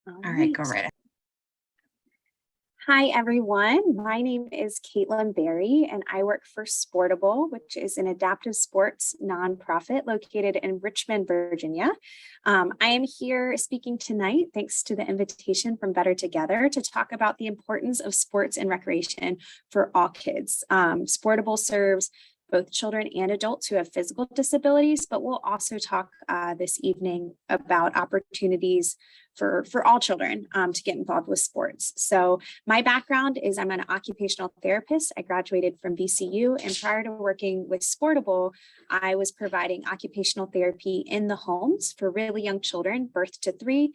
All right, go right ahead. Hi, everyone. My name is Caitlyn Berry, and I work for Sportable, which is an adaptive sports nonprofit located in Richmond, Virginia. I am here speaking tonight, thanks to the invitation from Better2gether, to talk about the importance of sports and recreation for all kids. Sportable serves both children and adults who have physical disabilities, but we'll also talk this evening about opportunities for all children to get involved with sports. So my background is I'm an occupational therapist. I graduated from VCU, and prior to working with Sportable, I was providing occupational therapy in the homes for really young children, birth to 3.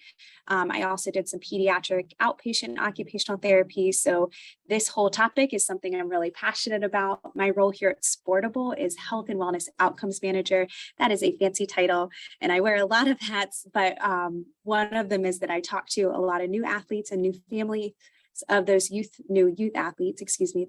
I also did some pediatric outpatient occupational therapy. So this whole topic is something I'm really passionate about. My role here at Sportable is Health and Wellness Outcomes Manager. That is a fancy title, and I wear a lot of hats, but one of them is that I talk to a lot of new athletes and new families of those new youth athletes,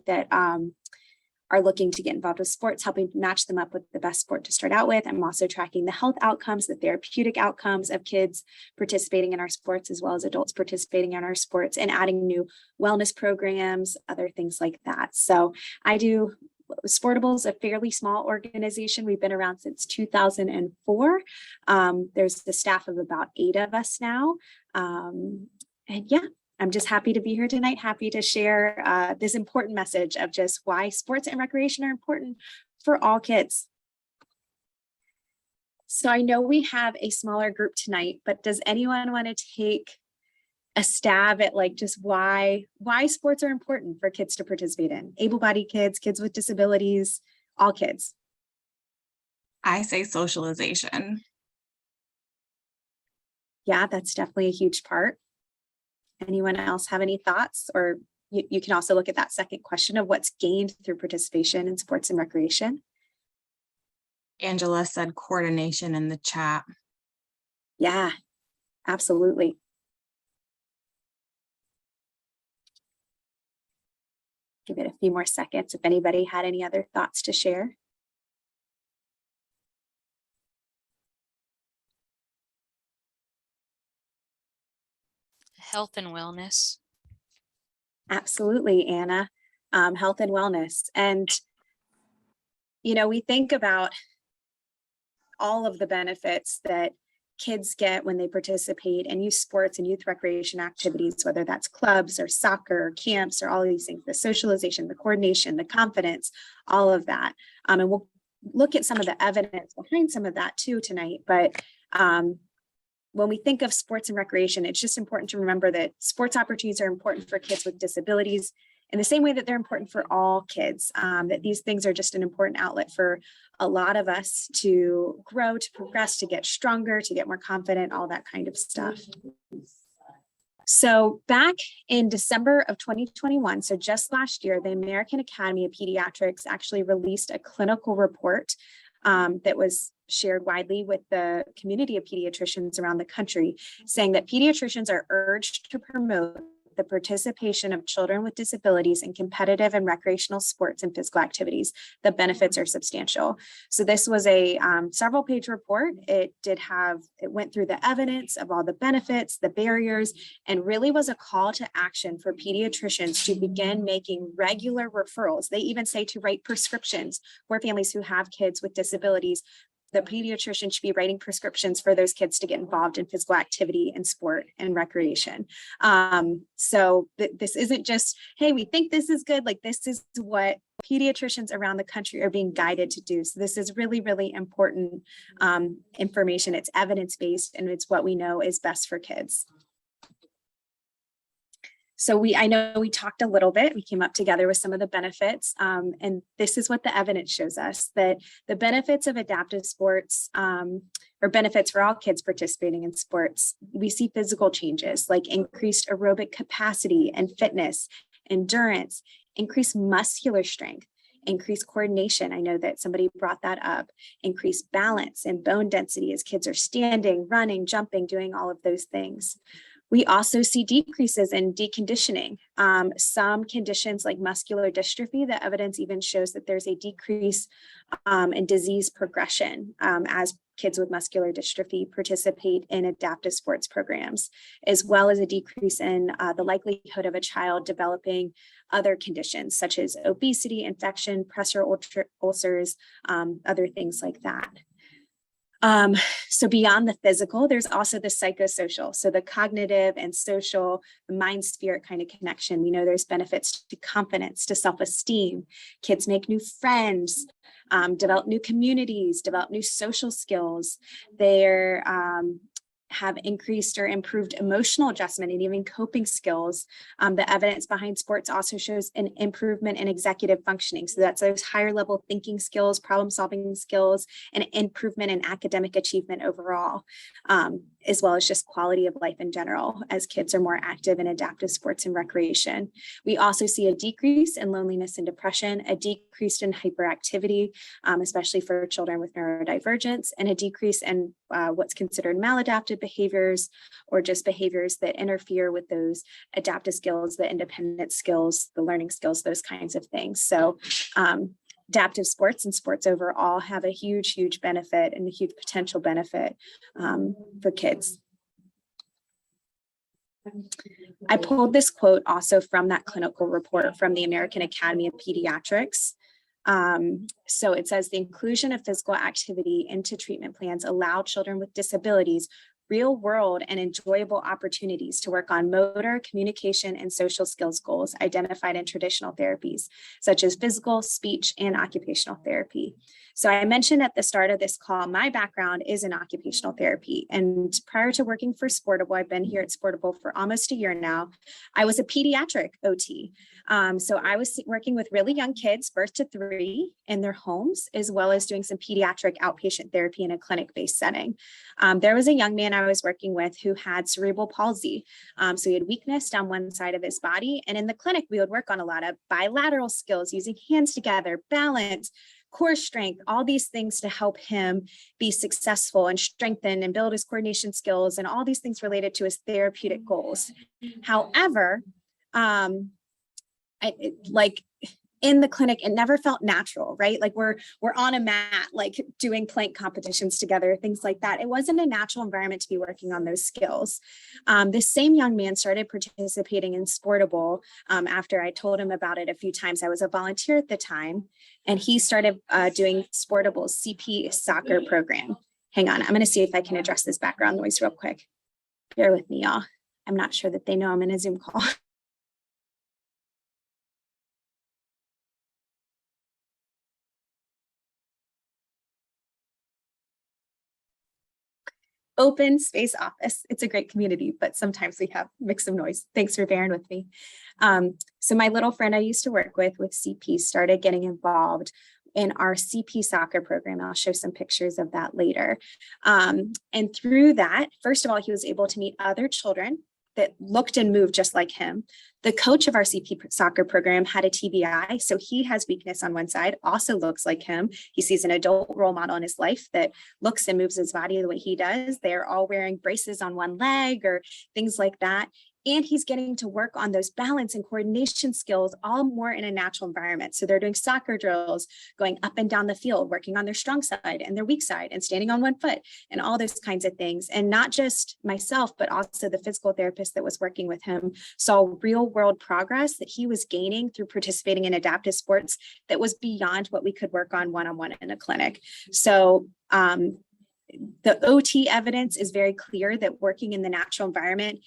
that are looking to get involved with sports, helping match them up with the best sport to start out with. I'm also tracking the health outcomes, the therapeutic outcomes of kids participating in our sports, as well as adults participating in our sports, and adding new wellness programs, other things like that. So Sportable is a fairly small organization. We've been around since 2004. There's the staff of about 8 of us now. And yeah, I'm just happy to be here tonight, happy to share this important message of just why sports and recreation are important for all kids. So I know we have a smaller group tonight, but does anyone want to take a stab at just why sports are important for kids to participate in? Able-bodied kids, kids with disabilities, all kids. I say socialization. Yeah, that's definitely a huge part. Anyone else have any thoughts? Or you can also look at that second question of what's gained through participation in sports and recreation. Angela said coordination in the chat. Yeah, absolutely. Give it a few more seconds if anybody had any other thoughts to share. Health and wellness. Absolutely, Anna. Health and wellness. And, we think about all of the benefits that kids get when they participate in youth sports and youth recreation activities, whether that's clubs or soccer or camps or all of these things, the socialization, the coordination, the confidence, all of that. And we'll look at some of the evidence behind some of that too tonight. But when we think of sports and recreation, it's just important to remember that sports opportunities are important for kids with disabilities in the same way that they're important for all kids, that these things are just an important outlet for a lot of us to grow, to progress, to get stronger, to get more confident, all that kind of stuff. So back in December of 2021, so just last year, the American Academy of Pediatrics actually released a clinical report that was shared widely with the community of pediatricians around the country, saying that pediatricians are urged to promote the participation of children with disabilities in competitive and recreational sports and physical activities. The benefits are substantial. So this was a several page report. It went through the evidence of all the benefits, the barriers, and really was a call to action for pediatricians to begin making regular referrals. They even say to write prescriptions for families who have kids with disabilities. The pediatrician should be writing prescriptions for those kids to get involved in physical activity and sport and recreation. So this isn't just, hey, we think this is good. This is what pediatricians around the country are being guided to do. So this is really, really important information. It's evidence-based, and it's what we know is best for kids. So I know we talked a little bit, we came up together with some of the benefits, and this is what the evidence shows us, that the benefits of adaptive sports, or benefits for all kids participating in sports, we see physical changes like increased aerobic capacity and fitness, endurance, increased muscular strength, increased coordination. I know that somebody brought that up, increased balance and bone density as kids are standing, running, jumping, doing all of those things. We also see decreases in deconditioning. Some conditions like muscular dystrophy, the evidence even shows that there's a decrease in disease progression as kids with muscular dystrophy participate in adaptive sports programs, as well as a decrease in the likelihood of a child developing other conditions such as obesity, infection, pressure ulcers, other things like that. So beyond the physical, there's also the psychosocial. So the cognitive and social, the mind spirit kind of connection. We know there's benefits to confidence, to self-esteem. Kids make new friends, develop new communities, develop new social skills. They're have increased or improved emotional adjustment and even coping skills. The evidence behind sports also shows an improvement in executive functioning. So that's those higher level thinking skills, problem solving skills, and improvement in academic achievement overall, as well as just quality of life in general as kids are more active in adaptive sports and recreation. We also see a decrease in loneliness and depression, a decrease in hyperactivity, especially for children with neurodivergence, and a decrease in what's considered maladaptive behaviors, or just behaviors that interfere with those adaptive skills, the independent skills, the learning skills, those kinds of things. So adaptive sports and sports overall have a huge, huge benefit and a huge potential benefit for kids. I pulled this quote also from that clinical report from the American Academy of Pediatrics. So it says the inclusion of physical activity into treatment plans allow children with disabilities real world and enjoyable opportunities to work on motor, communication, and social skills goals identified in traditional therapies, such as physical, speech, and occupational therapy. So I mentioned at the start of this call, my background is in occupational therapy. And prior to working for Sportable, I've been here at Sportable for almost a year now. I was a pediatric OT. So I was working with really young kids, birth to 3, in their homes, as well as doing some pediatric outpatient therapy in a clinic-based setting. There was a young man I was working with who had cerebral palsy. So he had weakness down one side of his body. And in the clinic, we would work on a lot of bilateral skills, using hands together, balance, core strength, all these things to help him be successful and strengthen and build his coordination skills and all these things related to his therapeutic goals. However, in the clinic, it never felt natural, right? Like we're on a mat, like doing plank competitions together, things like that. It wasn't a natural environment to be working on those skills. This same young man started participating in Sportable after I told him about it a few times. I was a volunteer at the time, and he started doing Sportable's CP soccer program. Hang on, I'm gonna see if I can address this background noise real quick. Bear with me, y'all. I'm not sure that they know I'm in a Zoom call. Open space office. It's a great community, but sometimes we have mix of noise. Thanks for bearing with me. So my little friend I used to work with CP started getting involved in our CP soccer program. I'll show some pictures of that later. And through that, first of all, he was able to meet other children that looked and moved just like him. The coach of our CP soccer program had a TBI, so he has weakness on one side, also looks like him. He sees an adult role model in his life that looks and moves his body the way he does. They're all wearing braces on one leg or things like that. And he's getting to work on those balance and coordination skills all more in a natural environment. So they're doing soccer drills, going up and down the field, working on their strong side and their weak side and standing on one foot and all those kinds of things. And not just myself, but also the physical therapist that was working with him saw real world progress that he was gaining through participating in adaptive sports that was beyond what we could work on one-on-one in a clinic. So the OT evidence is very clear that working in the natural environment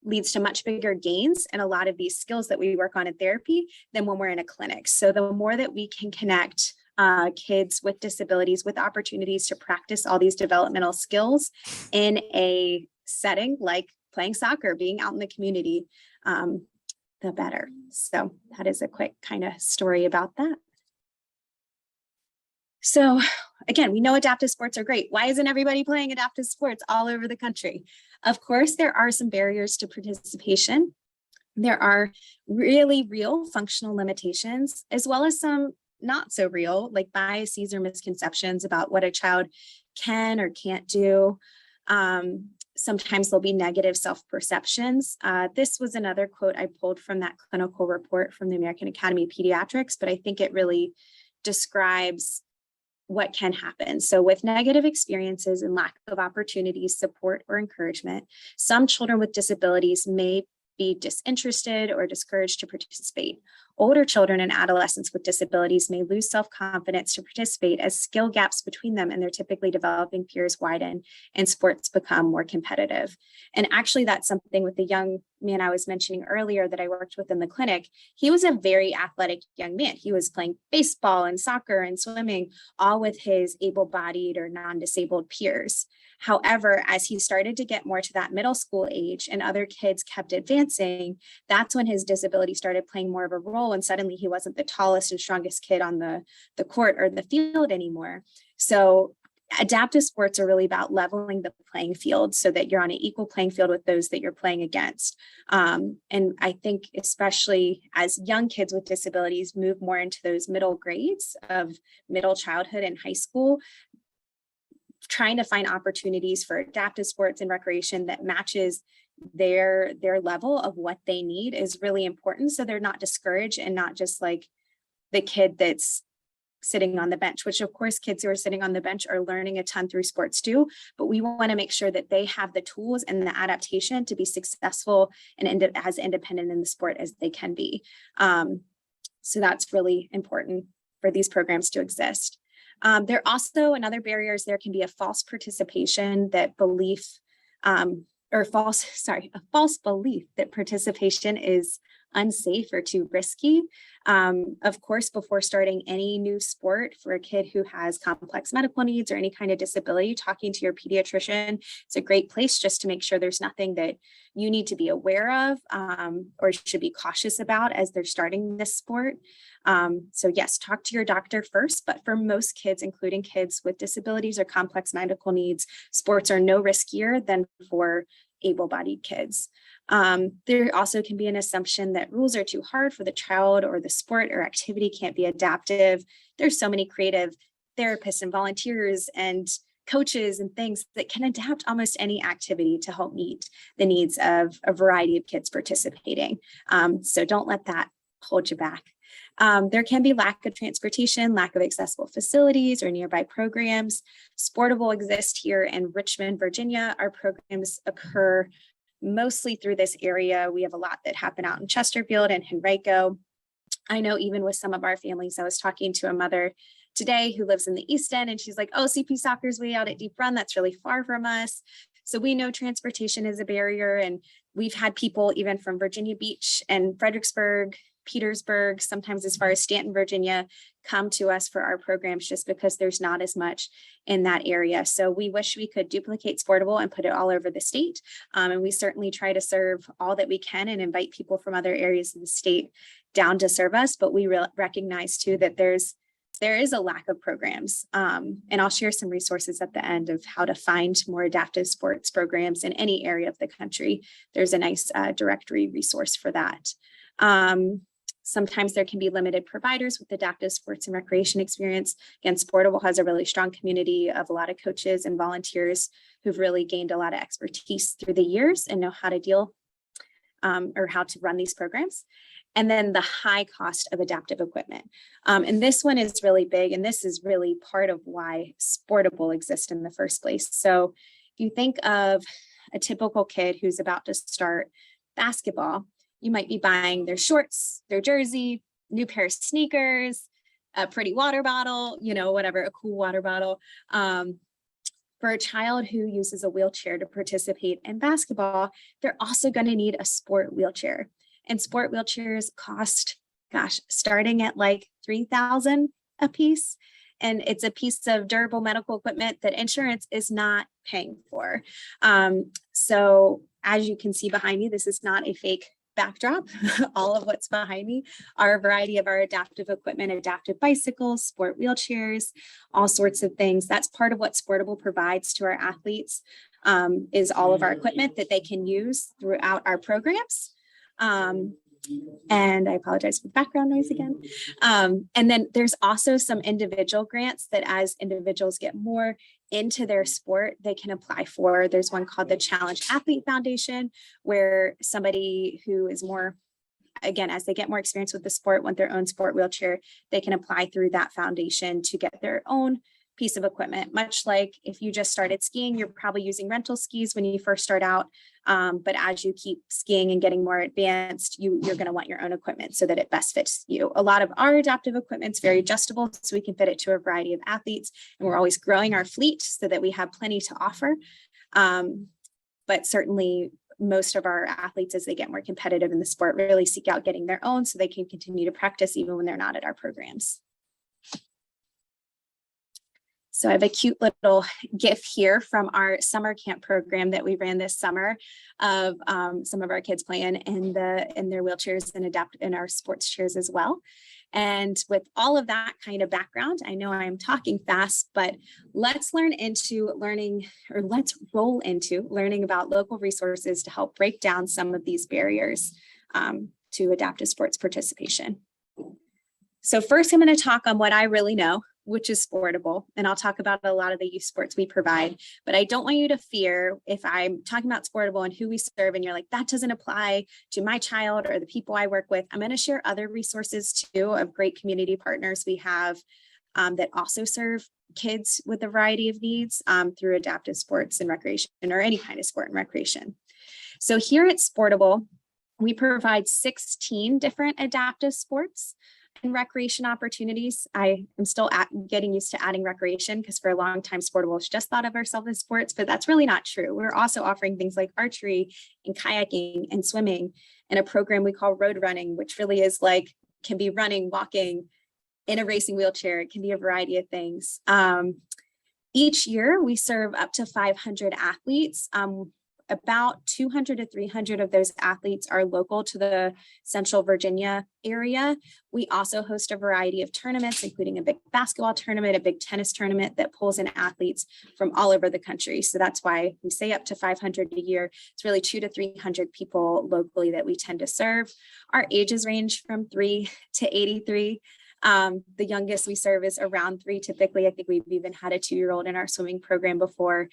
leads to much bigger gains in a lot of these skills that we work on in therapy than when we're in a clinic. So the more that we can connect kids with disabilities with opportunities to practice all these developmental skills in a setting like playing soccer, being out in the community, the better. So that is a quick kind of story about that. So again, we know adaptive sports are great. Why isn't everybody playing adaptive sports all over the country? Of course, there are some barriers to participation. There are really real functional limitations, as well as some not so real, like biases or misconceptions about what a child can or can't do. Sometimes there'll be negative self-perceptions. This was another quote I pulled from that clinical report from the American Academy of Pediatrics, but I think it really describes what can happen. So with negative experiences and lack of opportunities, support, or encouragement, some children with disabilities may be disinterested or discouraged to participate. Older children and adolescents with disabilities may lose self-confidence to participate as skill gaps between them and their typically developing peers widen and sports become more competitive. And actually, that's something with the young man I was mentioning earlier that I worked with in the clinic. He was a very athletic young man. He was playing baseball and soccer and swimming, all with his able-bodied or non-disabled peers. However, as he started to get more to that middle school age and other kids kept advancing, that's when his disability started playing more of a role. And suddenly he wasn't the tallest and strongest kid on the court or the field anymore. So adaptive sports are really about leveling the playing field so that you're on an equal playing field with those that you're playing against. And I think especially as young kids with disabilities move more into those middle grades of middle childhood and high school, trying to find opportunities for adaptive sports and recreation that matches their level of what they need is really important. So they're not discouraged and not just like the kid that's sitting on the bench, which of course kids who are sitting on the bench are learning a ton through sports too, but we want to make sure that they have the tools and the adaptation to be successful and as independent in the sport as they can be. So that's really important for these programs to exist. There are also another barriers. There can be a false participation that a false belief that participation is unsafe or too risky. Of course, before starting any new sport for a kid who has complex medical needs or any kind of disability, talking to your pediatrician is a great place just to make sure there's nothing that you need to be aware of or should be cautious about as they're starting this sport. So yes, talk to your doctor first, but for most kids, including kids with disabilities or complex medical needs, sports are no riskier than for able-bodied kids. There also can be an assumption that rules are too hard for the child or the sport or activity can't be adaptive. There's so many creative therapists and volunteers and coaches and things that can adapt almost any activity to help meet the needs of a variety of kids participating. So don't let that hold you back. There can be lack of transportation, lack of accessible facilities or nearby programs. Sportable exists here in Richmond, Virginia. Our programs occur mostly through this area. We have a lot that happen out in Chesterfield and Henrico. I know even with some of our families, I was talking to a mother today who lives in the East End and she's like, oh, CP soccer is way out at Deep Run. That's really far from us. So we know transportation is a barrier, and we've had people even from Virginia Beach and Fredericksburg, Petersburg, sometimes as far as Stanton, Virginia, come to us for our programs just because there's not as much in that area. So we wish we could duplicate Sportable and put it all over the state. And we certainly try to serve all that we can and invite people from other areas of the state down to serve us. But we recognize too that there is a lack of programs. And I'll share some resources at the end of how to find more adaptive sports programs in any area of the country. There's a nice directory resource for that. Sometimes there can be limited providers with adaptive sports and recreation experience. Again, Sportable has a really strong community of a lot of coaches and volunteers who've really gained a lot of expertise through the years and know how to deal or how to run these programs. And then the high cost of adaptive equipment. And this one is really big, and this is really part of why Sportable exists in the first place. So if you think of a typical kid who's about to start basketball, you might be buying their shorts, their jersey, new pair of sneakers, a pretty water bottle, whatever, a cool water bottle. For a child who uses a wheelchair to participate in basketball, they're also going to need a sport wheelchair. And sport wheelchairs cost, starting at like $3,000 a piece. And it's a piece of durable medical equipment that insurance is not paying for. So as you can see behind me, this is not a fake backdrop. All of what's behind me are a variety of our adaptive equipment, adaptive bicycles, sport wheelchairs, all sorts of things. That's part of what Sportable provides to our athletes, is all of our equipment that they can use throughout our programs. And I apologize for the background noise again. And then there's also some individual grants that as individuals get more into their sport, they can apply for. There's one called the Challenge Athlete Foundation, where somebody who is more, again, as they get more experience with the sport, want their own sport wheelchair, they can apply through that foundation to get their own piece of equipment, much like if you just started skiing, you're probably using rental skis when you first start out. But as you keep skiing and getting more advanced, you're going to want your own equipment so that it best fits you. A lot of our adaptive equipment is very adjustable, so we can fit it to a variety of athletes, and we're always growing our fleet so that we have plenty to offer. But certainly most of our athletes, as they get more competitive in the sport, really seek out getting their own so they can continue to practice even when they're not at our programs. So I have a cute little GIF here from our summer camp program that we ran this summer of some of our kids playing in their wheelchairs and in our sports chairs as well. And with all of that kind of background, I know I'm talking fast, but let's roll into learning about local resources to help break down some of these barriers to adaptive sports participation. So first, I'm going to talk on what I really know, which is Sportable, and I'll talk about a lot of the youth sports we provide, but I don't want you to fear if I'm talking about Sportable and who we serve and you're like, that doesn't apply to my child or the people I work with. I'm going to share other resources too of great community partners we have that also serve kids with a variety of needs through adaptive sports and recreation, or any kind of sport and recreation. So here at Sportable, we provide 16 different adaptive sports and recreation opportunities. I am still getting used to adding recreation, because for a long time, Sportable has just thought of ourselves as sports, but that's really not true. We're also offering things like archery and kayaking and swimming, and a program we call road running, which really is like, can be running, walking, in a racing wheelchair. It can be a variety of things. Each year we serve up to 500 athletes. About 200 to 300 of those athletes are local to the Central Virginia area. We also host a variety of tournaments, including a big basketball tournament, a big tennis tournament that pulls in athletes from all over the country. So that's why we say up to 500 a year. It's really 200 to 300 people locally that we tend to serve. Our ages range from 3 to 83. The youngest we serve is around 3 typically. I think we've even had a 2-year-old in our swimming program before.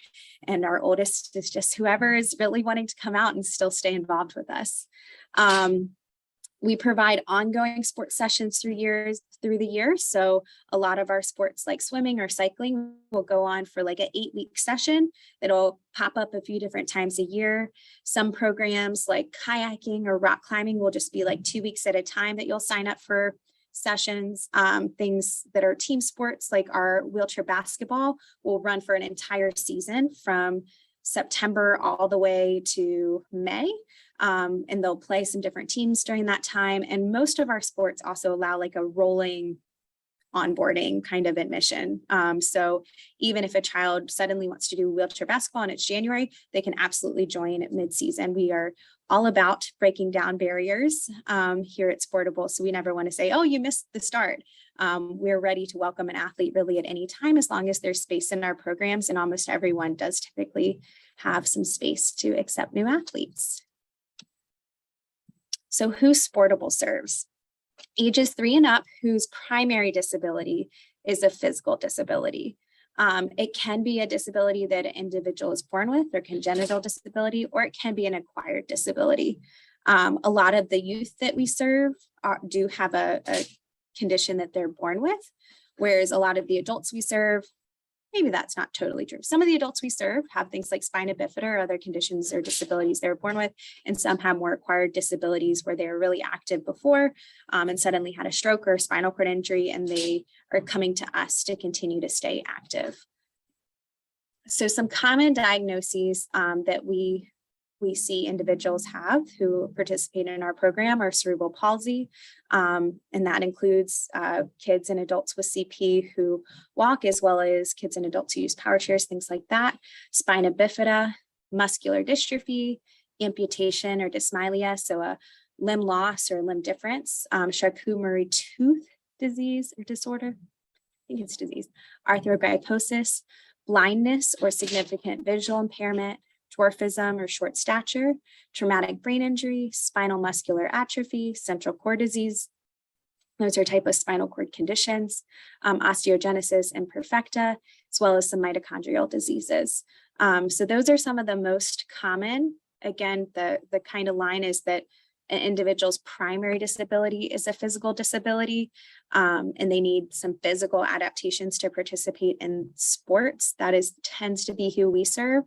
And our oldest is just whoever is really wanting to come out and still stay involved with us. We provide ongoing sports sessions through the year. So a lot of our sports like swimming or cycling will go on for like an 8-week session that'll pop up a few different times a year. Some programs like kayaking or rock climbing will just be like 2 weeks at a time that you'll sign up for sessions. Things that are team sports like our wheelchair basketball will run for an entire season from September all the way to May. And they'll play some different teams during that time. And most of our sports also allow like a rolling onboarding kind of admission. So even if a child suddenly wants to do wheelchair basketball and it's January, they can absolutely join at mid-season. We are all about breaking down barriers here at Sportable. So we never want to say, oh, you missed the start. We're ready to welcome an athlete really at any time, as long as there's space in our programs, and almost everyone does typically have some space to accept new athletes. So who Sportable serves? Ages 3 and up whose primary disability is a physical disability. It can be a disability that an individual is born with, or congenital disability, or it can be an acquired disability. A lot of the youth that we serve do have a condition that they're born with, whereas a lot of the adults we serve, maybe that's not totally true. Some of the adults we serve have things like spina bifida or other conditions or disabilities they were born with, and some have more acquired disabilities where they were really active before and suddenly had a stroke or a spinal cord injury, and they are coming to us to continue to stay active. So some common diagnoses that we see individuals have who participate in our program are cerebral palsy, and that includes kids and adults with CP who walk, as well as kids and adults who use power chairs, things like that. Spina bifida, muscular dystrophy, amputation or dysmelia, so a limb loss or limb difference, Charcot-Marie-Tooth disease or disorder, I think it's disease, arthrogryposis, blindness or significant visual impairment, dwarfism or short stature, traumatic brain injury, spinal muscular atrophy, central cord disease. Those are type of spinal cord conditions, osteogenesis imperfecta, as well as some mitochondrial diseases. So those are some of the most common. Again, the kind of line is that an individual's primary disability is a physical disability, and they need some physical adaptations to participate in sports. That tends to be who we serve.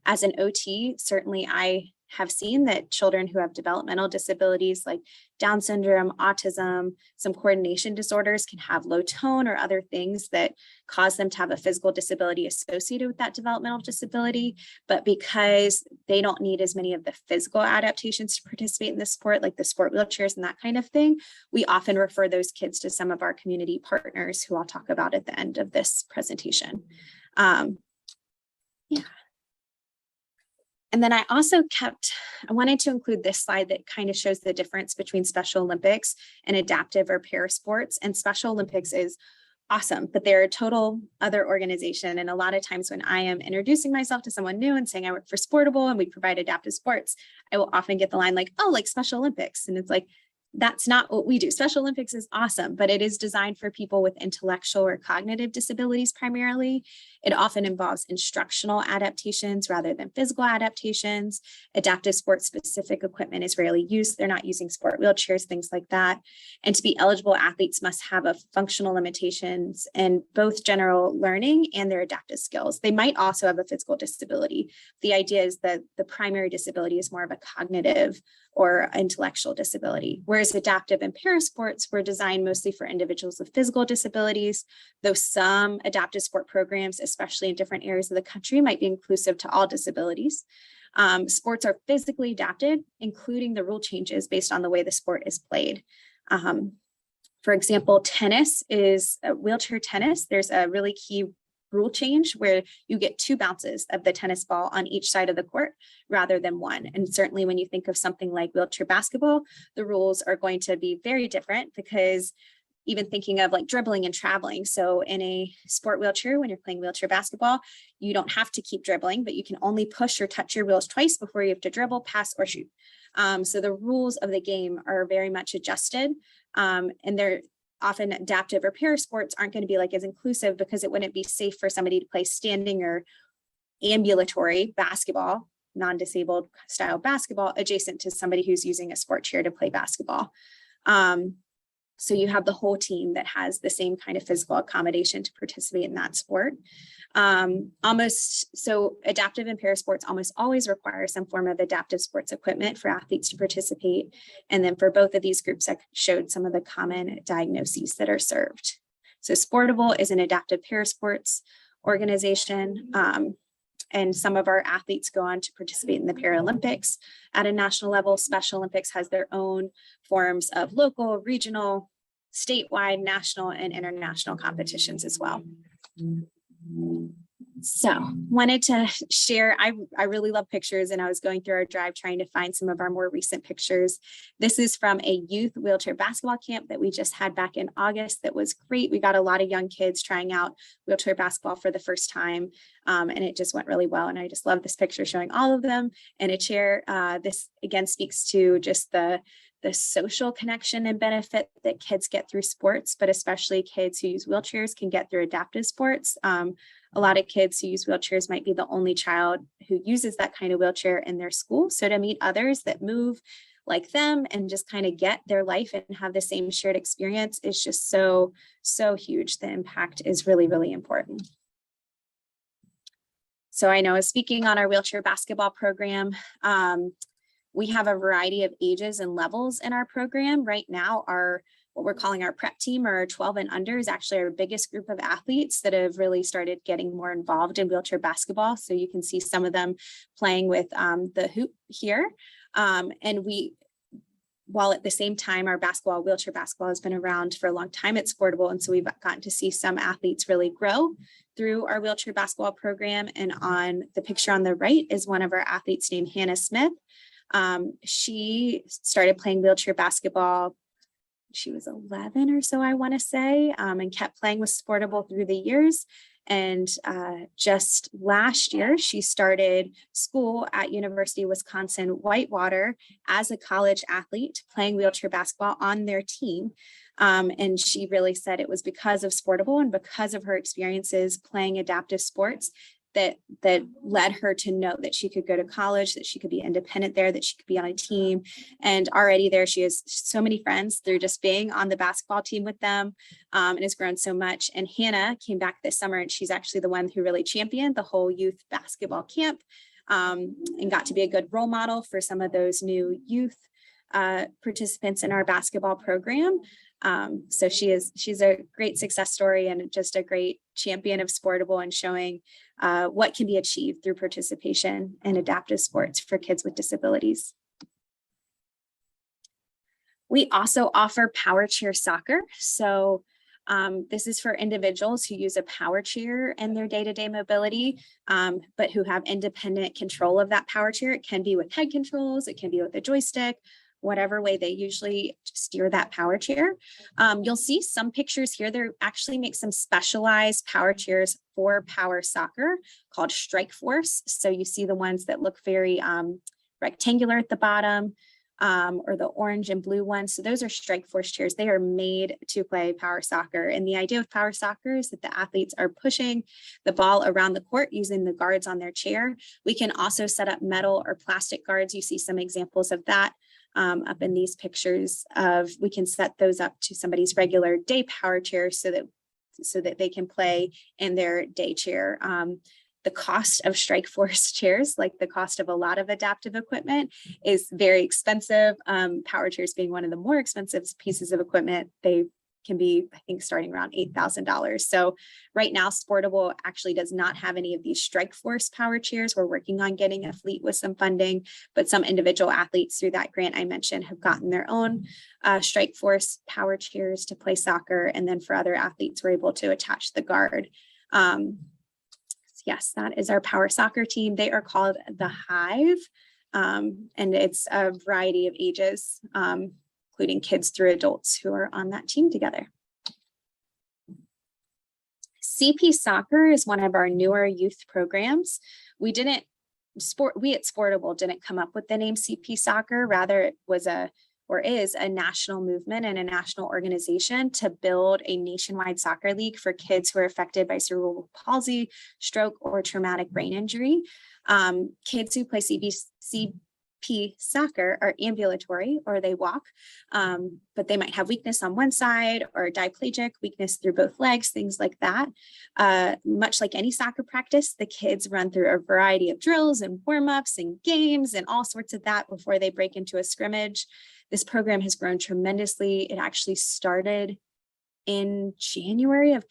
As an OT, certainly I have seen that children who have developmental disabilities like Down syndrome, autism, some coordination disorders can have low tone or other things that cause them to have a physical disability associated with that developmental disability. But because they don't need as many of the physical adaptations to participate in the sport, like the sport wheelchairs and that kind of thing, we often refer those kids to some of our community partners who I'll talk about at the end of this presentation. And then I wanted to include this slide that kind of shows the difference between Special Olympics and adaptive or para sports. And Special Olympics is awesome, but they're a total other organization. And a lot of times when I am introducing myself to someone new and saying I work for Sportable and we provide adaptive sports, I will often get the line like, oh, like Special Olympics. And it's like, that's not what we do. Special Olympics is awesome, but it is designed for people with intellectual or cognitive disabilities primarily. It often involves instructional adaptations rather than physical adaptations. Adaptive sports specific equipment is rarely used. They're not using sport wheelchairs, things like that. And to be eligible, athletes must have a functional limitations in both general learning and their adaptive skills. They might also have a physical disability. The idea is that the primary disability is more of a cognitive or intellectual disability, whereas adaptive and para sports were designed mostly for individuals with physical disabilities, though some adaptive sport programs, especially in different areas of the country, might be inclusive to all disabilities. Sports are physically adapted, including the rule changes based on the way the sport is played. For example, tennis is wheelchair tennis. There's a really key rule change where you get 2 bounces of the tennis ball on each side of the court rather than 1. And certainly when you think of something like wheelchair basketball, the rules are going to be very different because even thinking of like dribbling and traveling. So in a sport wheelchair, when you're playing wheelchair basketball, you don't have to keep dribbling, but you can only push or touch your wheels twice before you have to dribble, pass, or shoot. So the rules of the game are very much adjusted, and they're often adaptive or para sports aren't going to be like as inclusive because it wouldn't be safe for somebody to play standing or ambulatory basketball, non-disabled style basketball, adjacent to somebody who's using a sport chair to play basketball. So you have the whole team that has the same kind of physical accommodation to participate in that sport. So adaptive and para sports almost always require some form of adaptive sports equipment for athletes to participate. And then for both of these groups, I showed some of the common diagnoses that are served. So Sportable is an adaptive para sports organization. And some of our athletes go on to participate in the Paralympics at a national level. Special Olympics has their own forms of local, regional, statewide, national, and international competitions as well. So wanted to share, I really love pictures, and I was going through our drive trying to find some of our more recent pictures. This is from a youth wheelchair basketball camp that we just had back in August. That was great. We got a lot of young kids trying out wheelchair basketball for the first time, and it just went really well. And I just love this picture showing all of them in a chair. This again speaks to just the social connection and benefit that kids get through sports, but especially kids who use wheelchairs can get through adaptive sports. A lot of kids who use wheelchairs might be the only child who uses that kind of wheelchair in their school. So to meet others that move like them and just kind of get their life and have the same shared experience is just so, so huge. The impact is really, really important. So I know, speaking on our wheelchair basketball program, we have a variety of ages and levels in our program. Right now, what we're calling our prep team, or 12 and under, is actually our biggest group of athletes that have really started getting more involved in wheelchair basketball. So you can see some of them playing with the hoop here. While at the same time, our wheelchair basketball has been around for a long time at Sportable. And so we've gotten to see some athletes really grow through our wheelchair basketball program. And on the picture on the right is one of our athletes named Hannah Smith. She started playing wheelchair basketball. She was 11 or so, I want to say, and kept playing with Sportable through the years. And just last year, she started school at University of Wisconsin-Whitewater as a college athlete, playing wheelchair basketball on their team. And she really said it was because of Sportable and because of her experiences playing adaptive sports that led her to know that she could go to college, that she could be independent there, that she could be on a team. And already there, she has so many friends through just being on the basketball team with them, and has grown so much. And Hannah came back this summer, and she's actually the one who really championed the whole youth basketball camp, and got to be a good role model for some of those new youth participants in our basketball program. So she's a great success story and just a great champion of Sportable, and showing what can be achieved through participation in adaptive sports for kids with disabilities. We also offer power chair soccer. So this is for individuals who use a power chair in their day-to-day mobility, but who have independent control of that power chair. It can be with head controls, it can be with a joystick, whatever way they usually steer that power chair. You'll see some pictures here. They actually make some specialized power chairs for power soccer called Strike Force. So you see the ones that look very rectangular at the bottom, or the orange and blue ones. So those are Strike Force chairs. They are made to play power soccer. And the idea of power soccer is that the athletes are pushing the ball around the court using the guards on their chair. We can also set up metal or plastic guards. You see some examples of that up in these pictures of, we can set those up to somebody's regular day power chair so that they can play in their day chair. The cost of Strike Force chairs, like the cost of a lot of adaptive equipment, is very expensive. Power chairs being one of the more expensive pieces of equipment. They can be, I think, starting around $8,000. So right now, Sportable actually does not have any of these Strike Force power chairs. We're working on getting a fleet with some funding, but some individual athletes through that grant I mentioned have gotten their own Strike Force power chairs to play soccer. And then for other athletes, we're able to attach the guard. Yes, that is our power soccer team. They are called the Hive, and it's a variety of ages, including kids through adults who are on that team together. CP Soccer is one of our newer youth programs. We at Sportable didn't come up with the name CP Soccer. Rather, it was is a national movement and a national organization to build a nationwide soccer league for kids who are affected by cerebral palsy, stroke, or traumatic brain injury. Kids who play CP soccer are ambulatory, or they walk, but they might have weakness on one side or diplegic, weakness through both legs, things like that. Much like any soccer practice, the kids run through a variety of drills and warm-ups and games and all sorts of that before they break into a scrimmage. This program has grown tremendously. It actually started in January of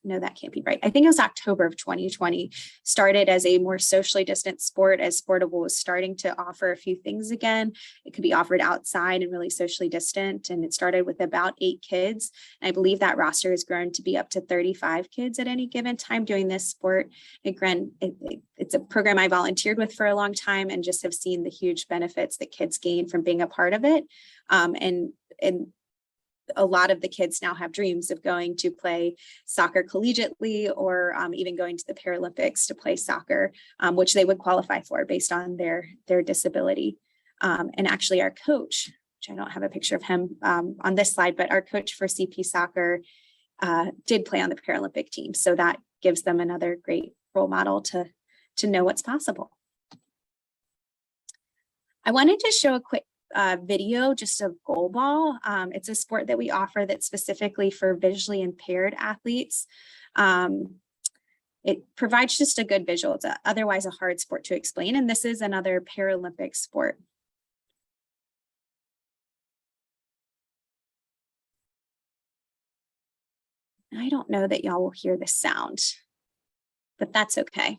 no, that can't be right. I think it was October of 2020, started as a more socially distant sport as Sportable was starting to offer a few things again. It could be offered outside and really socially distant. And it started with about 8 kids. And I believe that roster has grown to be up to 35 kids at any given time doing this sport. Again, it's a program I volunteered with for a long time and just have seen the huge benefits that kids gain from being a part of it. And a lot of the kids now have dreams of going to play soccer collegiately, or even going to the Paralympics to play soccer, which they would qualify for based on their disability. And actually our coach, which I don't have a picture of him on this slide, but our coach for CP soccer did play on the Paralympic team. So that gives them another great role model to know what's possible. I wanted to show a quick video just of goalball. It's a sport that we offer that's specifically for visually impaired athletes. It provides just a good visual. It's otherwise a hard sport to explain, and this is another Paralympic sport. I don't know that y'all will hear the sound, but that's okay.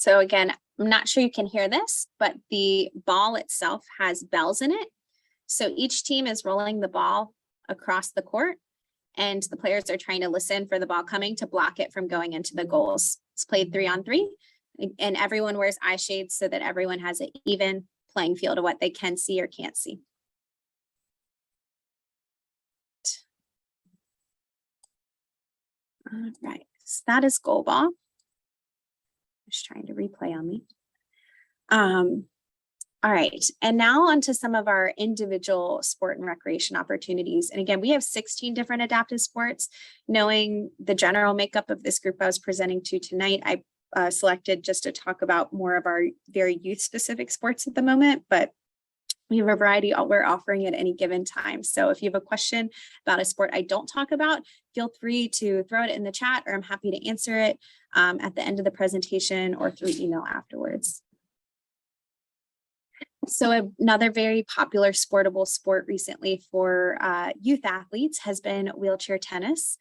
So again, I'm not sure you can hear this, but the ball itself has bells in it. So each team is rolling the ball across the court, and the players are trying to listen for the ball coming to block it from going into the goals. It's played 3-on-3, and everyone wears eye shades so that everyone has an even playing field of what they can see or can't see. All right, so that is goal ball. Just trying to replay on me. All right, and now onto some of our individual sport and recreation opportunities. And again, we have 16 different adaptive sports. Knowing the general makeup of this group I was presenting to tonight, I selected just to talk about more of our very youth-specific sports at the moment, but we have a variety we're offering at any given time. So if you have a question about a sport I don't talk about, feel free to throw it in the chat, or I'm happy to answer it at the end of the presentation or through email afterwards. So another very popular sportable sport recently for youth athletes has been wheelchair tennis.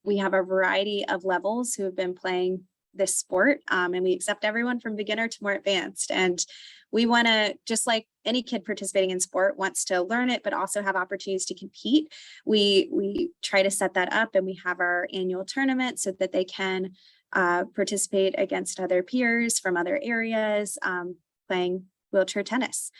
We have a variety of levels who have been playing this sport, and we accept everyone from beginner to more advanced. And we want to, just like any kid participating in sport wants to learn it, but also have opportunities to compete. We try to set that up, and we have our annual tournament so that they can participate against other peers from other areas playing wheelchair tennis.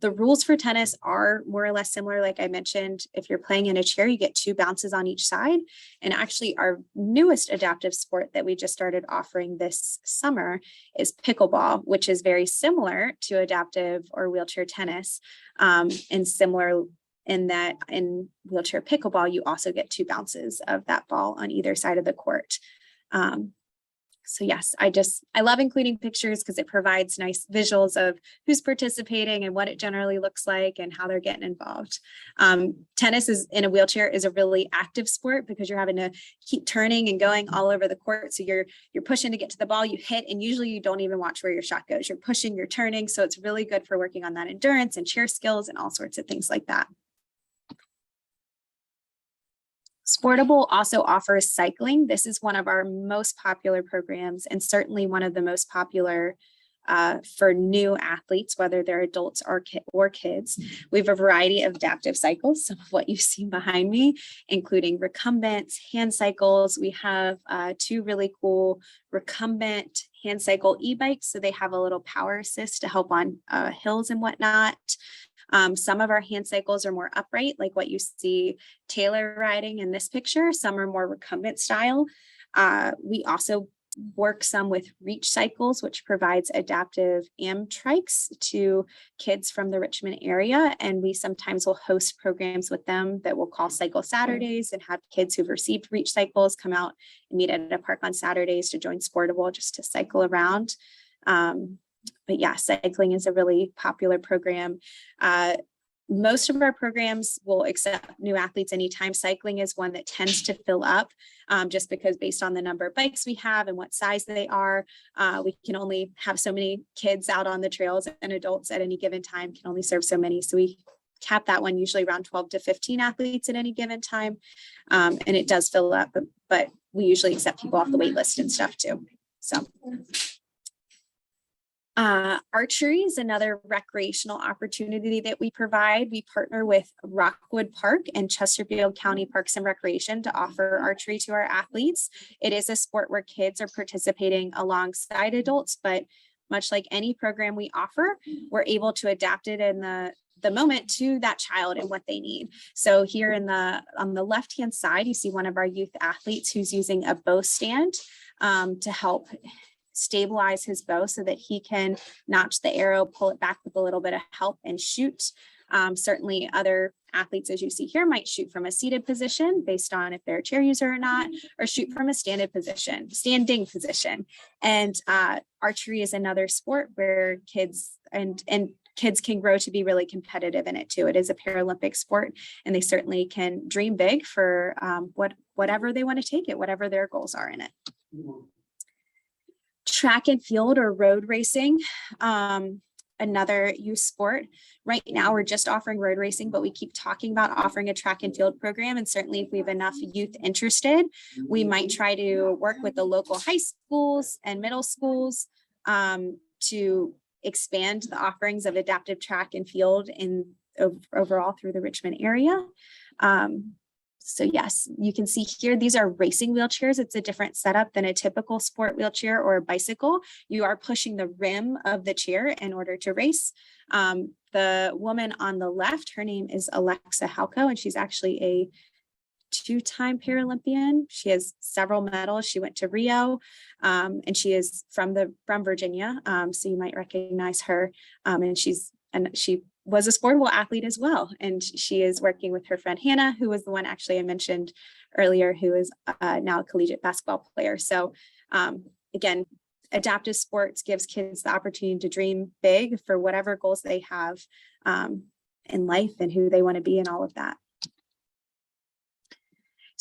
The rules for tennis are more or less similar. Like I mentioned, if you're playing in a chair, you get 2 bounces on each side. And actually our newest adaptive sport that we just started offering this summer is pickleball, which is very similar to adaptive or wheelchair tennis, and similar in that in wheelchair pickleball, you also get 2 bounces of that ball on either side of the court. So yes, I love including pictures because it provides nice visuals of who's participating and what it generally looks like and how they're getting involved. Tennis is in a wheelchair is a really active sport because you're having to keep turning and going all over the court. So you're pushing to get to the ball, you hit, and usually you don't even watch where your shot goes. You're pushing, you're turning. So it's really good for working on that endurance and chair skills and all sorts of things like that. Sportable also offers cycling. This is one of our most popular programs and certainly one of the most popular for new athletes, whether they're adults or kids. We have a variety of adaptive cycles, some of what you've seen behind me, including recumbents, hand cycles. We have 2 really cool recumbent hand cycle e-bikes. So they have a little power assist to help on hills and whatnot. Some of our hand cycles are more upright, like what you see Taylor riding in this picture. Some are more recumbent style. We also work some with reach cycles, which provides adaptive trikes to kids from the Richmond area. And we sometimes will host programs with them that we'll call Cycle Saturdays and have kids who've received reach cycles come out and meet at a park on Saturdays to join Sportable just to cycle around. But yeah, cycling is a really popular program. Most of our programs will accept new athletes anytime. Cycling is one that tends to fill up just because based on the number of bikes we have and what size they are, we can only have so many kids out on the trails, and adults at any given time can only serve so many. So we cap that one usually around 12 to 15 athletes at any given time. And it does fill up, but we usually accept people off the wait list and stuff too. So. Archery is another recreational opportunity that we provide. We partner with Rockwood Park and Chesterfield County Parks and Recreation to offer archery to our athletes. It is a sport where kids are participating alongside adults, but much like any program we offer, we're able to adapt it in the moment to that child and what they need. So here on the left-hand side, you see one of our youth athletes who's using a bow stand to help stabilize his bow so that he can notch the arrow, pull it back with a little bit of help and shoot. Certainly other athletes, as you see here, might shoot from a seated position based on if they're a chair user or not, or shoot from a standing position. And archery is another sport where kids can grow to be really competitive in it too. It is a Paralympic sport, and they certainly can dream big for whatever they want to take it, whatever their goals are in it. Track and field or road racing. another youth sport. Right now, we're just offering road racing, but we keep talking about offering a track and field program. And certainly if we have enough youth interested, we might try to work with the local high schools and middle schools to expand the offerings of adaptive track and field overall through the Richmond area. So yes, you can see here, these are racing wheelchairs. It's a different setup than a typical sport wheelchair or a bicycle. You are pushing the rim of the chair in order to race. The woman on the left, her name is Alexa Halko, and she's actually a two-time Paralympian. She has several medals. She went to Rio, and she is from Virginia. So you might recognize her. And she was a Sportable athlete as well. And she is working with her friend Hannah, who was the one actually I mentioned earlier, who is now a collegiate basketball player. So again, adaptive sports gives kids the opportunity to dream big for whatever goals they have in life and who they want to be and all of that.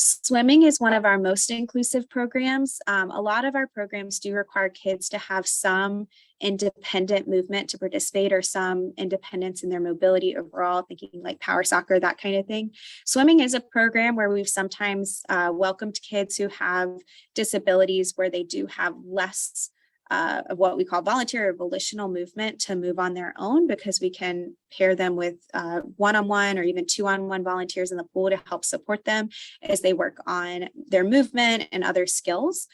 Swimming is one of our most inclusive programs. A lot of our programs do require kids to have some independent movement to participate or some independence in their mobility overall, thinking like power soccer, that kind of thing. Swimming is a program where we've sometimes welcomed kids who have disabilities where they do have less of what we call volunteer or volitional movement to move on their own, because we can pair them with one-on-one or even two-on-one volunteers in the pool to help support them as they work on their movement and other skills.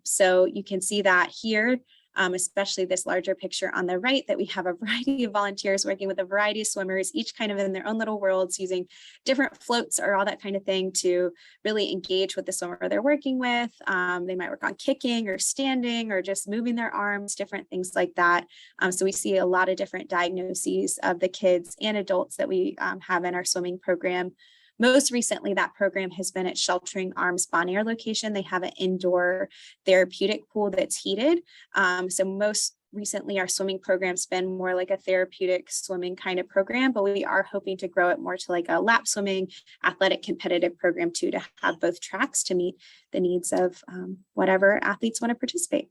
So you can see that here, especially this larger picture on the right, that we have a variety of volunteers working with a variety of swimmers, each kind of in their own little worlds, using different floats or all that kind of thing to really engage with the swimmer they're working with. They might work on kicking or standing or just moving their arms, different things like that. So we see a lot of different diagnoses of the kids and adults that we have in our swimming program. Most recently, that program has been at Sheltering Arms Bon Air location. They have an indoor therapeutic pool that's heated. So most recently, our swimming program's been more like a therapeutic swimming kind of program, but we are hoping to grow it more to like a lap swimming, athletic competitive program too, to have both tracks to meet the needs of whatever athletes want to participate.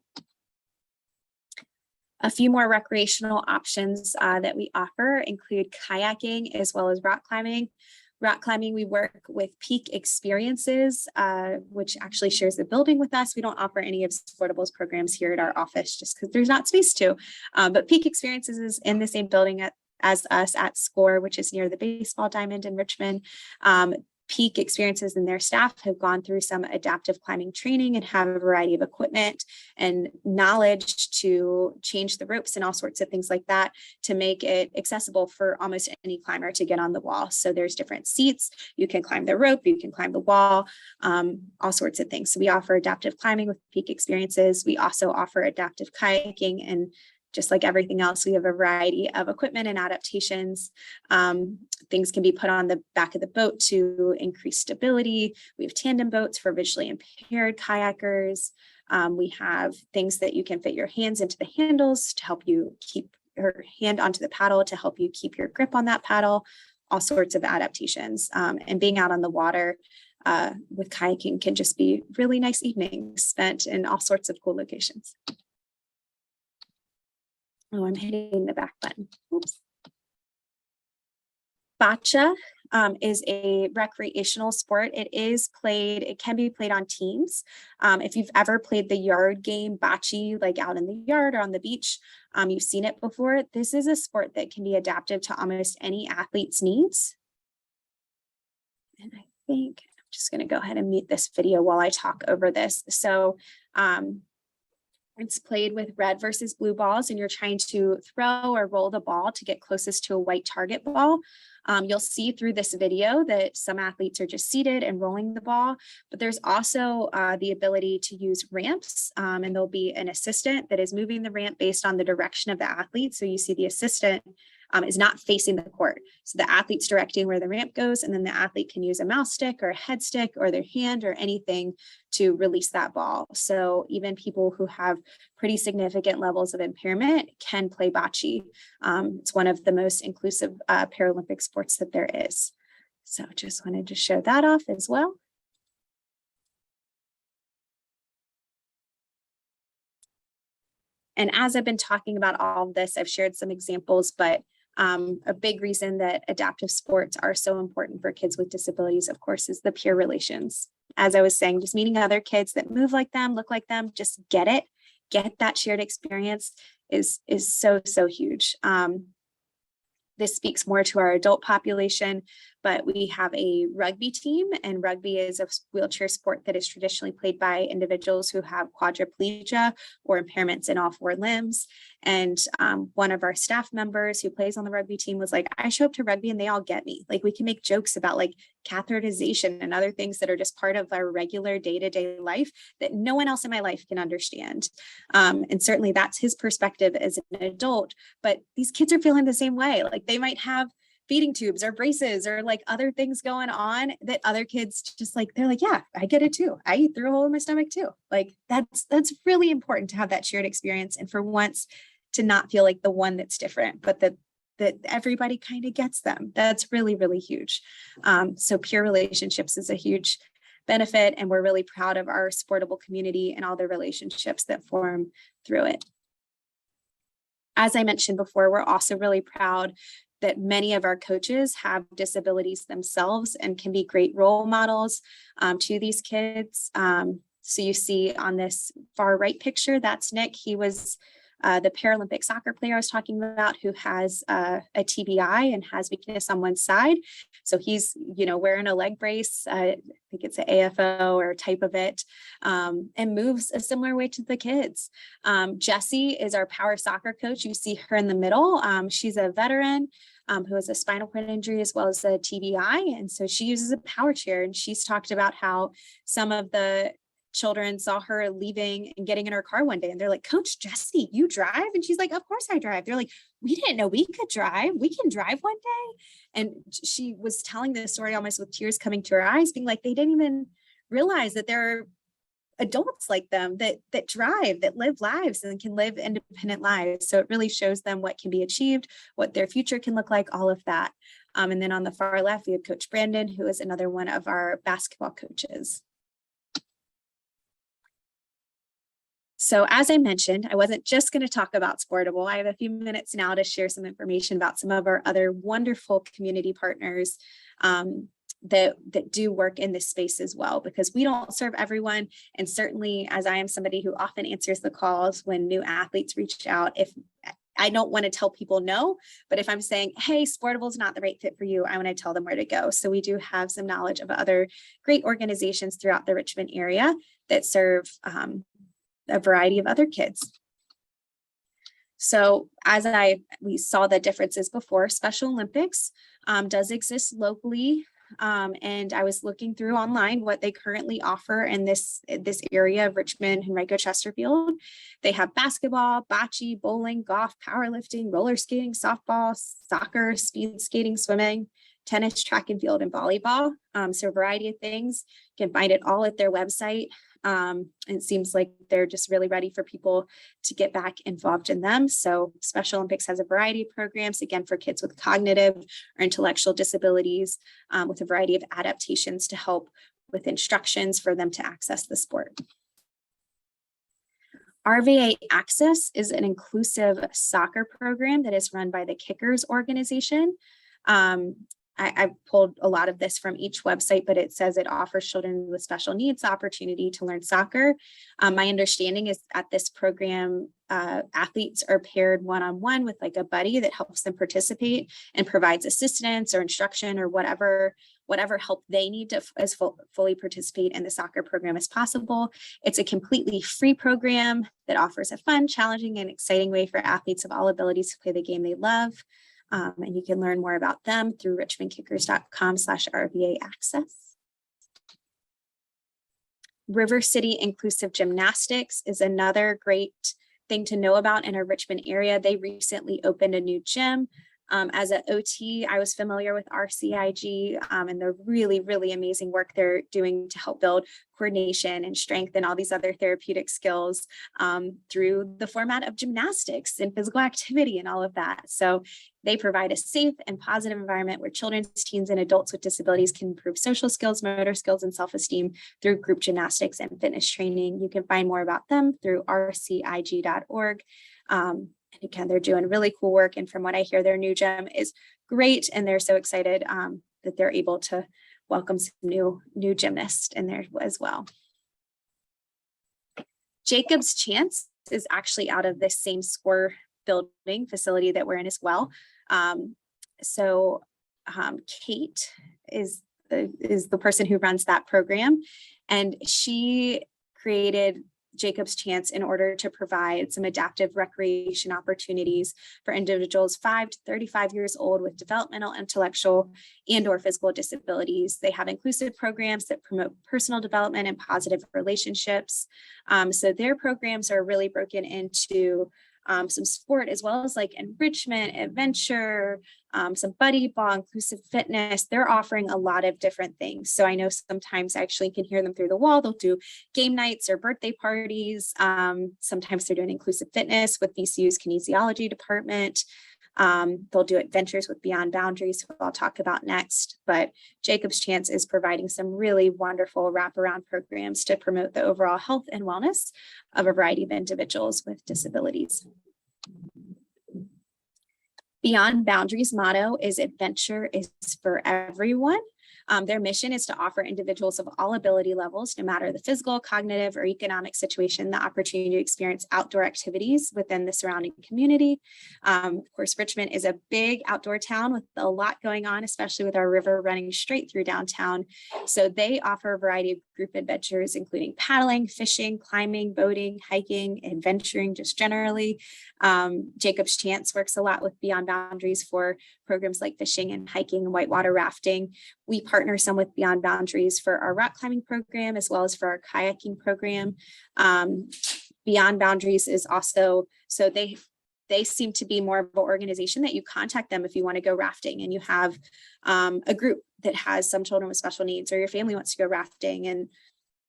A few more recreational options that we offer include kayaking as well as rock climbing. Rock climbing, we work with Peak Experiences, which actually shares the building with us. We don't offer any of Sportable's programs here at our office just because there's not space to. But Peak Experiences is in the same building as us at SCORE, which is near the baseball diamond in Richmond. Peak Experiences and their staff have gone through some adaptive climbing training and have a variety of equipment and knowledge to change the ropes and all sorts of things like that to make it accessible for almost any climber to get on the wall. So there's different seats. You can climb the rope, you can climb the wall, all sorts of things. So we offer adaptive climbing with Peak Experiences. We also offer adaptive kayaking, and just like everything else, we have a variety of equipment and adaptations. Things can be put on the back of the boat to increase stability. We have tandem boats for visually impaired kayakers. We have things that you can fit your hands into the handles to help you keep your hand onto the paddle to help you keep your grip on that paddle, all sorts of adaptations. And being out on the water with kayaking can just be really nice evenings spent in all sorts of cool locations. Oh, I'm hitting the back button. Oops. Bocce is a recreational sport. It can be played on teams. If you've ever played the yard game bocce, like out in the yard or on the beach, you've seen it before. This is a sport that can be adaptive to almost any athlete's needs. And I think I'm just going to go ahead and mute this video while I talk over this. So, it's played with red versus blue balls, and you're trying to throw or roll the ball to get closest to a white target ball. You'll see through this video that some athletes are just seated and rolling the ball, but there's also the ability to use ramps, and there'll be an assistant that is moving the ramp based on the direction of the athlete. So you see the assistant is not facing the court. So the athlete's directing where the ramp goes, and then the athlete can use a mouse stick or a head stick or their hand or anything to release that ball. So even people who have pretty significant levels of impairment can play bocce. It's one of the most inclusive Paralympic sports that there is. So just wanted to show that off as well. And as I've been talking about all of this, I've shared some examples, but a big reason that adaptive sports are so important for kids with disabilities, of course, is the peer relations. As I was saying, just meeting other kids that move like them, look like them, just get that shared experience is so, so huge. This speaks more to our adult population, but we have a rugby team, and rugby is a wheelchair sport that is traditionally played by individuals who have quadriplegia or impairments in all 4 limbs. And one of our staff members who plays on the rugby team was like, I show up to rugby and they all get me. Like, we can make jokes about like catheterization and other things that are just part of our regular day-to-day life that no one else in my life can understand. And certainly that's his perspective as an adult, but these kids are feeling the same way. Like, they might have feeding tubes or braces or like other things going on that other kids just like, they're like, yeah, I get it too. I eat through a hole in my stomach too. Like, that's really important to have that shared experience. And for once to not feel like the one that's different, but that everybody kind of gets them. That's really, really huge. So peer relationships is a huge benefit. And we're really proud of our Sportable community and all the relationships that form through it. As I mentioned before, we're also really proud that many of our coaches have disabilities themselves and can be great role models to these kids. So you see on this far right picture, that's Nick. He was the Paralympic soccer player I was talking about, who has a TBI and has weakness on one side. So he's, wearing a leg brace. I think it's an AFO or type of it, and moves a similar way to the kids. Jessie is our power soccer coach. You see her in the middle. She's a veteran who has a spinal cord injury as well as a TBI. And so she uses a power chair, and she's talked about how some of the children saw her leaving and getting in her car one day, and they're like, Coach Jessie, you drive? And she's like, of course I drive. They're like, we didn't know we could drive. We can drive one day. And she was telling this story almost with tears coming to her eyes, being like, they didn't even realize that there are adults like them that drive, that live lives and can live independent lives. So it really shows them what can be achieved, what their future can look like, all of that. And then on the far left, we have Coach Brandon, who is another one of our basketball coaches. So as I mentioned, I wasn't just going to talk about Sportable. I have a few minutes now to share some information about some of our other wonderful community partners that do work in this space as well, because we don't serve everyone. And certainly, as I am somebody who often answers the calls when new athletes reach out, if I don't want to tell people no, but if I'm saying, hey, Sportable is not the right fit for you, I want to tell them where to go. So we do have some knowledge of other great organizations throughout the Richmond area that serve a variety of other kids. So as we saw the differences before, Special Olympics does exist locally. And I was looking through online what they currently offer in this area of Richmond, Henrico Chesterfield. They have basketball, bocce, bowling, golf, powerlifting, roller skating, softball, soccer, speed skating, swimming, tennis, track and field, and volleyball. So a variety of things. You can find it all at their website. It seems like they're just really ready for people to get back involved in them. So Special Olympics has a variety of programs, again, for kids with cognitive or intellectual disabilities, with a variety of adaptations to help with instructions for them to access the sport. RVA Access is an inclusive soccer program that is run by the Kickers organization. I pulled a lot of this from each website, but it says it offers children with special needs the opportunity to learn soccer. My understanding is at this program, athletes are paired one-on-one with like a buddy that helps them participate and provides assistance or instruction or whatever help they need to fully participate in the soccer program as possible. It's a completely free program that offers a fun, challenging, and exciting way for athletes of all abilities to play the game they love. And you can learn more about them through richmondkickers.com/RVA access. River City Inclusive Gymnastics is another great thing to know about in our Richmond area. They recently opened a new gym. As an OT, I was familiar with RCIG and the really, really amazing work they're doing to help build coordination and strength and all these other therapeutic skills through the format of gymnastics and physical activity and all of that. So They provide a safe and positive environment where children, teens, and adults with disabilities can improve social skills, motor skills, and self-esteem through group gymnastics and fitness training. You can find more about them through rcig.org. And again, they're doing really cool work. And from what I hear, their new gym is great. And they're so excited that they're able to welcome some new gymnasts in there as well. Jacob's Chance is actually out of this same SCORE building facility that we're in as well. Kate is the person who runs that program, and she created Jacob's Chance in order to provide some adaptive recreation opportunities for individuals 5 to 35 years old with developmental, intellectual, and/or physical disabilities. They have inclusive programs that promote personal development and positive relationships. So their programs are really broken into some sport, as well as like enrichment, adventure, some buddy ball, inclusive fitness. They're offering a lot of different things. So I know sometimes I actually can hear them through the wall. They'll do game nights or birthday parties. Sometimes they're doing inclusive fitness with VCU's kinesiology department. They'll do adventures with Beyond Boundaries, who I'll talk about next. But Jacob's Chance is providing some really wonderful wraparound programs to promote the overall health and wellness of a variety of individuals with disabilities. Beyond Boundaries' motto is adventure is for everyone. Their mission is to offer individuals of all ability levels, no matter the physical, cognitive, or economic situation, the opportunity to experience outdoor activities within the surrounding community. Of course, Richmond is a big outdoor town with a lot going on, especially with our river running straight through downtown. So they offer a variety of group adventures, including paddling, fishing, climbing, boating, hiking, adventuring, just generally. Jacob's Chance works a lot with Beyond Boundaries for programs like fishing and hiking and whitewater rafting. We partner some with Beyond Boundaries for our rock climbing program, as well as for our kayaking program. Beyond Boundaries is also, so they seem to be more of an organization that you contact them if you want to go rafting and you have a group that has some children with special needs, or your family wants to go rafting and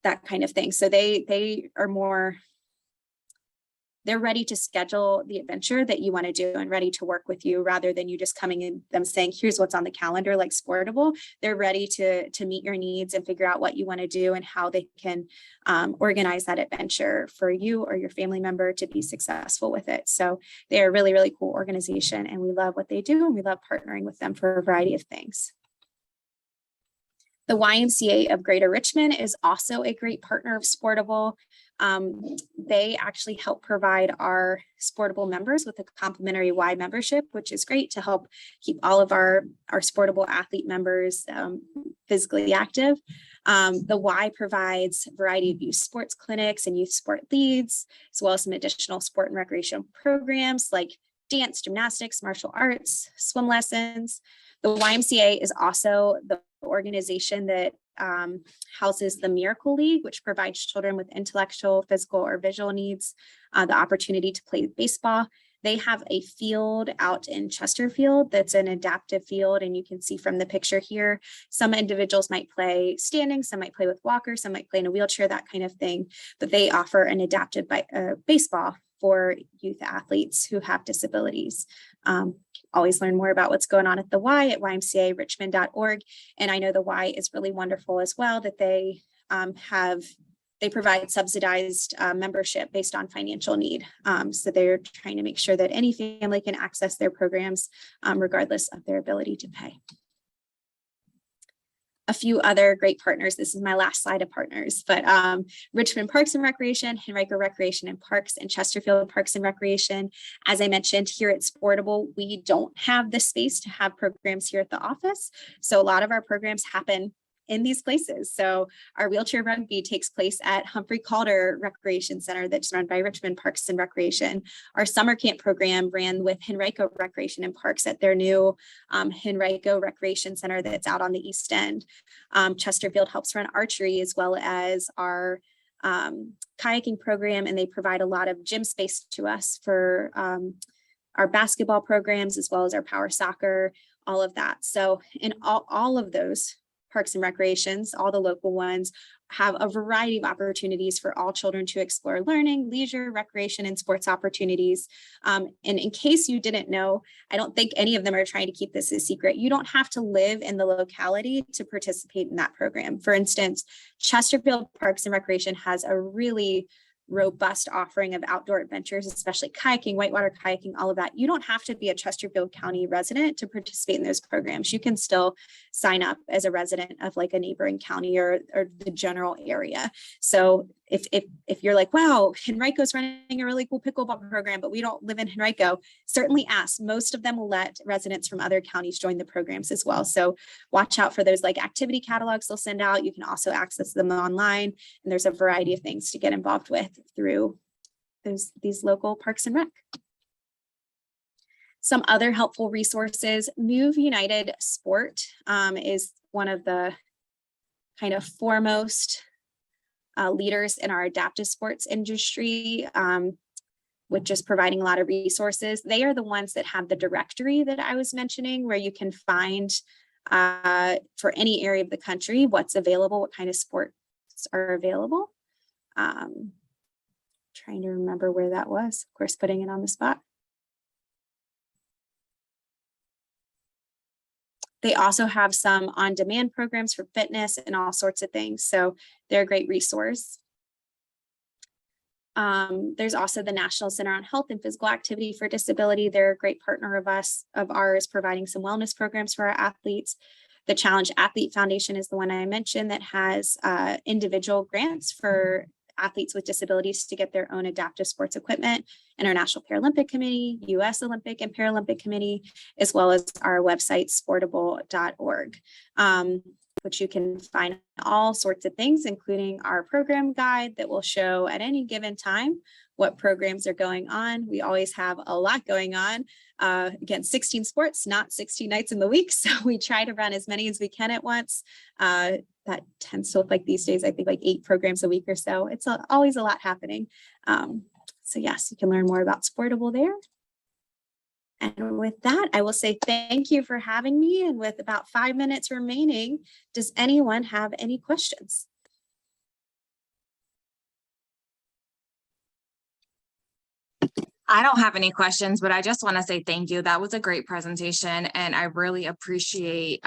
that kind of thing. So they are more, they're ready to schedule the adventure that you want to do and ready to work with you, rather than you just coming in them saying, here's what's on the calendar, like Sportable. They're ready to meet your needs and figure out what you want to do and how they can organize that adventure for you or your family member to be successful with it. So they're a really, really cool organization, and we love what they do, and we love partnering with them for a variety of things. The YMCA of Greater Richmond is also a great partner of Sportable. They actually help provide our Sportable members with a complimentary Y membership, which is great to help keep all of our Sportable athlete members physically active. The Y provides a variety of youth sports clinics and youth sport leads, as well as some additional sport and recreation programs like dance, gymnastics, martial arts, swim lessons. The YMCA is also the organization that houses the Miracle League, which provides children with intellectual, physical, or visual needs the opportunity to play baseball. They have a field out in Chesterfield that's an adaptive field, and you can see from the picture here, some individuals might play standing, some might play with walkers, some might play in a wheelchair, that kind of thing, but they offer an adapted baseball for youth athletes who have disabilities. Always learn more about what's going on at the Y at ymcarichmond.org. And I know the Y is really wonderful as well, that they provide subsidized membership based on financial need. So they're trying to make sure that any family can access their programs regardless of their ability to pay. A few other great partners. This is my last slide of partners, but Richmond Parks and Recreation, Henrico Recreation and Parks, and Chesterfield Parks and Recreation. As I mentioned, here at Sportable, we don't have the space to have programs here at the office. So a lot of our programs happen in these places. So our wheelchair rugby takes place at Humphrey Calder Recreation Center that's run by Richmond Parks and Recreation. Our summer camp program ran with Henrico Recreation and Parks at their new Henrico Recreation Center that's out on the East End. Chesterfield helps run archery as well as our kayaking program, and they provide a lot of gym space to us for our basketball programs as well as our power soccer, all of that. So in all of those parks and recreations, all the local ones, have a variety of opportunities for all children to explore learning, leisure, recreation, and sports opportunities. And in case you didn't know, I don't think any of them are trying to keep this a secret. You don't have to live in the locality to participate in that program. For instance, Chesterfield Parks and Recreation has a really robust offering of outdoor adventures, especially kayaking, whitewater kayaking, all of that. You don't have to be a Chesterfield County resident to participate in those programs. You can still sign up as a resident of like a neighboring county or the general area. So if you're like, wow, Henrico's running a really cool pickleball program, but we don't live in Henrico, certainly ask. Most of them will let residents from other counties join the programs as well. So watch out for those like activity catalogs they'll send out. You can also access them online, and there's a variety of things to get involved with through these local parks and rec. Some other helpful resources. Move United Sport is one of the kind of foremost leaders in our adaptive sports industry, with just providing a lot of resources. They are the ones that have the directory that I was mentioning, where you can find for any area of the country what's available, what kind of sports are available. Trying to remember where that was, of course, putting it on the spot. They also have some on-demand programs for fitness and all sorts of things. So they're a great resource. There's also the National Center on Health and Physical Activity for Disability. They're a great partner of ours, providing some wellness programs for our athletes. The Challenge Athlete Foundation is the one I mentioned that has individual grants for athletes with disabilities to get their own adaptive sports equipment. International Paralympic Committee, U.S. Olympic and Paralympic Committee, as well as our website, sportable.org, which you can find all sorts of things, including our program guide that will show at any given time what programs are going on. We always have a lot going on. Again, 16 sports, not 60 nights in the week. So we try to run as many as we can at once. That tends to look like these days, I think like 8 programs a week or so. It's always a lot happening. So yes, you can learn more about Sportable there. And with that, I will say thank you for having me. And with about 5 minutes remaining, does anyone have any questions? I don't have any questions, but I just want to say thank you. That was a great presentation, and I really appreciate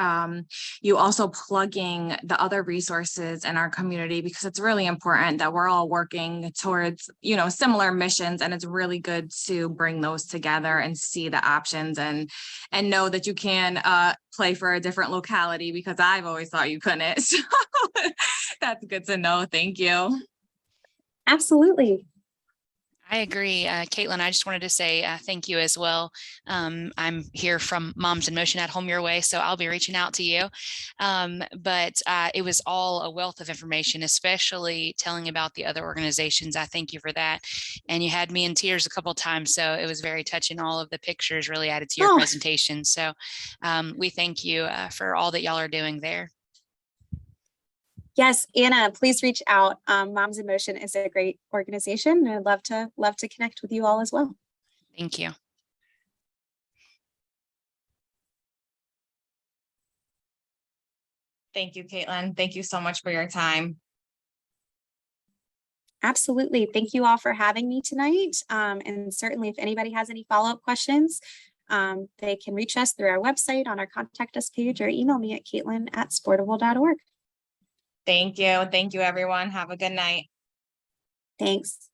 you also plugging the other resources in our community, because it's really important that we're all working towards, similar missions, and it's really good to bring those together and see the options and know that you can play for a different locality, because I've always thought you couldn't. So that's good to know. Thank you. Absolutely. I agree. Caitlyn, I just wanted to say thank you as well. I'm here from Moms in Motion at Home Your Way, so I'll be reaching out to you. But it was all a wealth of information, especially telling about the other organizations. I thank you for that. And you had me in tears a couple of times, so it was very touching. All of the pictures really added to your presentation. So we thank you for all that y'all are doing there. Yes, Anna, please reach out. Moms in Motion is a great organization, and I'd love to connect with you all as well. Thank you. Thank you, Caitlyn. Thank you so much for your time. Absolutely. Thank you all for having me tonight. And certainly if anybody has any follow-up questions, they can reach us through our website on our contact us page, or email me at caitlyn@sportable.org. Thank you. Thank you, everyone. Have a good night. Thanks.